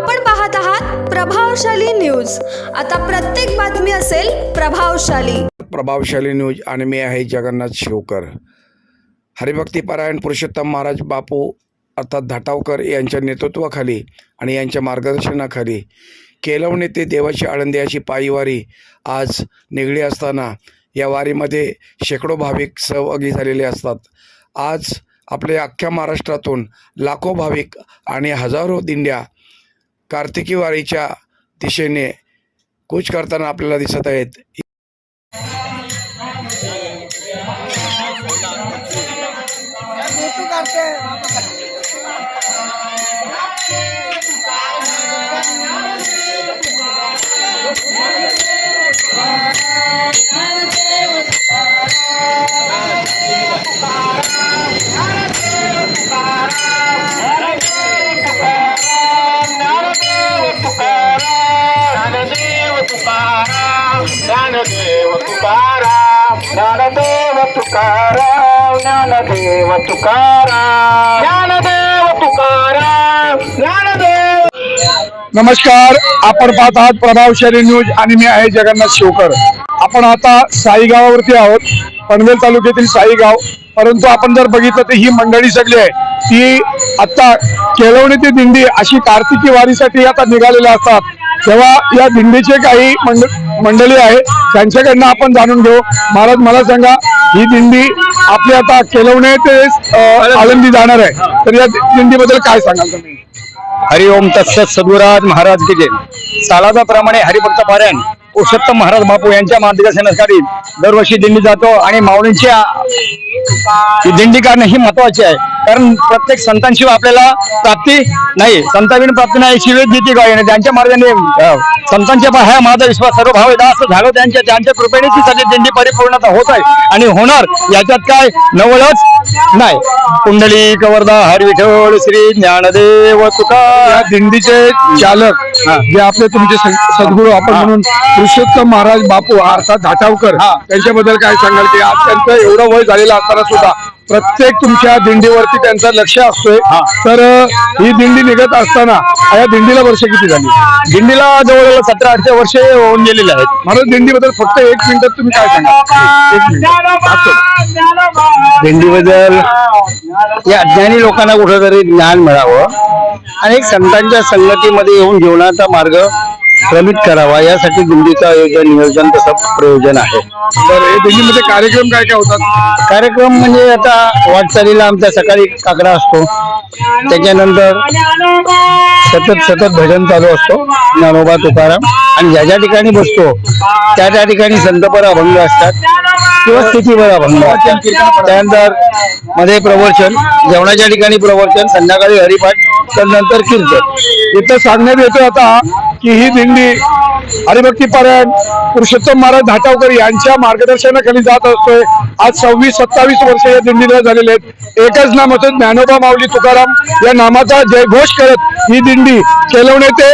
आपण पाहत आहात प्रभावशाली न्यूज। आता प्रत्येक बातमी असेल प्रभावशाली न्यूज आणि मी आहे जगन्नाथ शिवकर। हरिभक्तीपरायण पुरुषोत्तम महाराज बापू अर्थात धाटावकर यांच्या नेतृत्वाखाली आणि यांच्या मार्गदर्शनाखाली केलवणे ते देवाची आळंदी अशी पायीवारी आज निघली असताना या वारीमध्ये शेकडो भाविक सहभागी झालेले असतात। आज आपल्या अख्ख्या महाराष्ट्रातून लाखो भाविक आणि हजारो दिंड्या कार्तिकी वारीच्या दिशेने कूच करताना आपल्याला दिसत आहेत। ज्ञानदेव तुकाराम, ज्ञानदेव तुकाराम, ज्ञानदेव तुकाराम, ज्ञानदेव तुकाराम, ज्ञानदेव। नमस्कार, आपण पाहत आहात प्रभावशाली न्यूज आणि मी आहे जगन्नाथ शिवकर। आपण आता साई गावावरती आहोत, पनवेल तालुक्यातील साई गाव। परंतु आपण जर बघितलं तर ही मंडळी सगळी आहे ती आता केलवणे ते दिंडी अशी कार्तिकी वारीसाठी आता निघालेले असतात। तेव्हा या दिंडीचे काही मंडळी आहे त्यांच्याकडनं आपण जाणून घेऊ। महाराज, मला सांगा, ही दिंडी आपली आता केलवणे ते आळंदी जाणार आहे, तर या दिंडीबद्दल काय सांगाल तुम्ही? हरिओम तत्सत। सद्गुरुराज महाराज की जय। सालादाप्रमाणे हरिभक्त पारायण पुरुषोत्तम महाराज बापू यांच्या मार्गदर्शनाखाली दरवर्षी दिंडी जातो आणि माऊलींच्या दिंडी काढणं ही महत्वाची आहे, कारण प्रत्येक संतांशिवाय आपल्याला प्राप्ती नाही, संतांविण प्राप्ती नाही, शिवे गीती गायने त्यांच्या मार्गाने संतांच्या पाया माझा विश्वास सर्व भाव असं झालं त्यांच्या कृपेने ती सगळी दिंडी परिपूर्णता होत आहे आणि होणार, याच्यात काय नवलच नाही। कुंडली कवरदा हरी विठ्ठल श्री ज्ञानदेव तुका। या दिंडीचे चालक जे आपले तुमचे सद्गुरू आपण म्हणून पुरुषोत्तम महाराज बापू अर्थात धाटावकर, त्यांच्याबद्दल काय सांगाल की आज त्यांचं एवढं वय झालेलं असताना सुद्धा प्रत्येक तुमच्या दिंडीवरती त्यांचा लक्ष असतोय। तर ही दिंडी निघत असताना या दिंडीला वर्ष किती झाली? दिंडीला जवळजवळ 17-18 वर्षे होऊन गेलेले आहेत। महाराज, दिंडीबद्दल फक्त 1 मिनिटात तुम्ही काय सांगाल? 1 मिनिट। दिंडीबद्दल या अज्ञानी लोकांना कुठेतरी ज्ञान मिळावं आणि एक संतांच्या संगतीमध्ये येऊन जीवनाचा मार्ग क्रमित करावा, यासाठी दिंडीचं आयोजन नियोजन तसं प्रयोजन आहे। तर हे दिंडीमध्ये कार्यक्रम काय काय होतात? कार्यक्रम म्हणजे आता वाटचालीला आमच्या सकाळी काकडा असतो, त्याच्यानंतर सतत भजन चालू असतो, ज्ञानोबा तुकाराम, आणि ज्या ज्या ठिकाणी बसतो त्या ठिकाणी संतपर अभंग असतात किंवा स्थितीवर अभंग असतात। त्यानंतर मध्ये प्रवचन, जेवणाच्या ठिकाणी प्रवचन, संध्याकाळी हरिपाठ, त्यानंतर कीर्तन। इथं सांगण्यात येतं आता की ही दिंडी हरिभक्तीपरायण पुरुषोत्तम महाराज धाटावकर यांच्या मार्गदर्शनाखाली जात असतोय। आज 26-27 वर्ष या दिंडीला झालेले आहेत। एकच नाम होतं, ज्ञानोबा माऊली तुकाराम या नामाचा जयघोष करत ही दिंडी केलवणे ते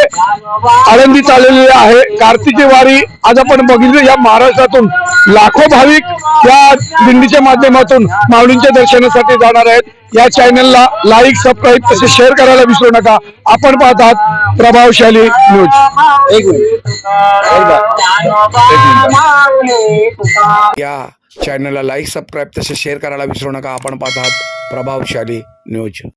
आळंदी चाललेली आहे। कार्तिकी वारी आज आपण बघितली, या महाराष्ट्रातून लाखो भाविक या दिंडीच्या माध्यमातून माऊलींच्या दर्शनासाठी जाणार आहेत। या चॅनलला लाईक, सबस्क्राईब तसे शेअर करायला विसरू नका। आपण पाहत आहात प्रभावशाली न्यूज। या चॅनलला लाईक, सबस्क्राईब तसे शेअर करायला विसरू नका। आपण पाहत आहात प्रभावशाली न्यूज।